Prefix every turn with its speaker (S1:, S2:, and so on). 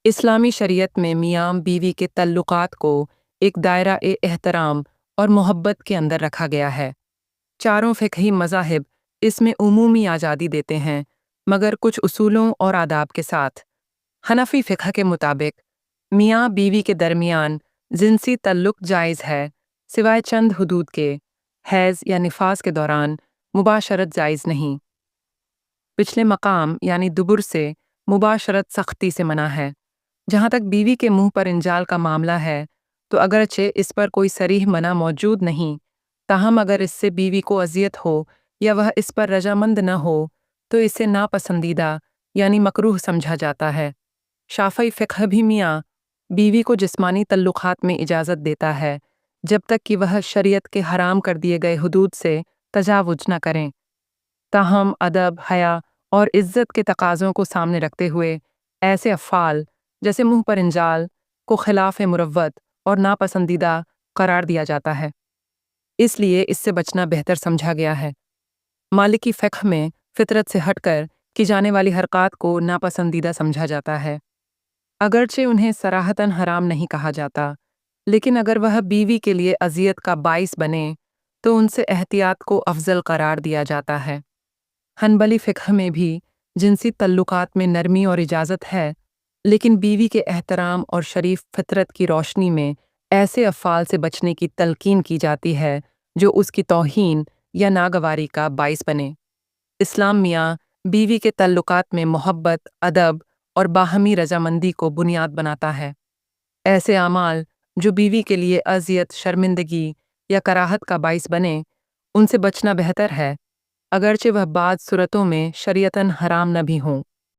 S1: इस्लामी शरीयत में मियाँ बीवी के तल्लुकात को एक दायरा-ए-एहतराम और मोहब्बत के अंदर रखा गया है। चारों फ़िक़ही मज़ाहिब इसमें उमूमी आज़ादी देते हैं, मगर कुछ उसूलों और आदाब के साथ। हनफ़ी फ़िक़्ह के मुताबिक मियाँ बीवी के दरमियान जिनसी तल्लुक जायज़ है, सिवाय चंद हुदूद के। हैज़ या निफास के दौरान मुबाशरत जायज़ नहीं। पिछले मकाम यानी दुबुर से मुबाशरत सख्ती से मना है। जहाँ तक बीवी के मुंह पर इंजाल का मामला है, तो अगरचे इस पर कोई सरीह मना मौजूद नहीं, ताहम अगर इससे बीवी को अजियत हो या वह इस पर रजामंद न हो, तो इसे नापसंदीदा यानी मकरूह समझा जाता है। शाफ़ई फ़िक़्ह भी मियाँ बीवी को जिस्मानी तल्लुक़ात में इजाज़त देता है, जब तक कि वह शरीयत के हराम कर दिए गए हुदूद से तजावुज़ न करें। ताहम अदब, हया और इज़्ज़त के तकाज़ों को सामने रखते हुए ऐसे अफ़आल जैसे मुंह पर इंजाल को खिलाफ मुरव्वत और नापसंदीदा करार दिया जाता है, इसलिए इससे बचना बेहतर समझा गया है। मालिकी फ़िक़्ह में फ़ितरत से हटकर की जाने वाली हरक़ात को नापसंदीदा समझा जाता है, अगरचे उन्हें सराहतन हराम नहीं कहा जाता, लेकिन अगर वह बीवी के लिए अज़ियत का बाइस बने तो उनसे एहतियात को अफ़ज़ल करार दिया जाता है। हनबली फ़िक़्ह में भी जिनसी तल्लुकात में नरमी और इजाज़त है, लेकिन बीवी के एहतराम और शरीफ फ़ितरत की रोशनी में ऐसे अफ़आल से बचने की तलकीन की जाती है जो उसकी तौहीन या नागवारी का बाइस बने। इस्लाम मियाँ बीवी के तल्लुकात में मोहब्बत, अदब और बाहमी रजामंदी को बुनियाद बनाता है। ऐसे आमाल जो बीवी के लिए अज़ियत, शर्मिंदगी या कराहत का बाइस बने, उनसे बचना बेहतर है, अगरचे वह बाज़ सूरतों में शरीयतन हराम न भी हों।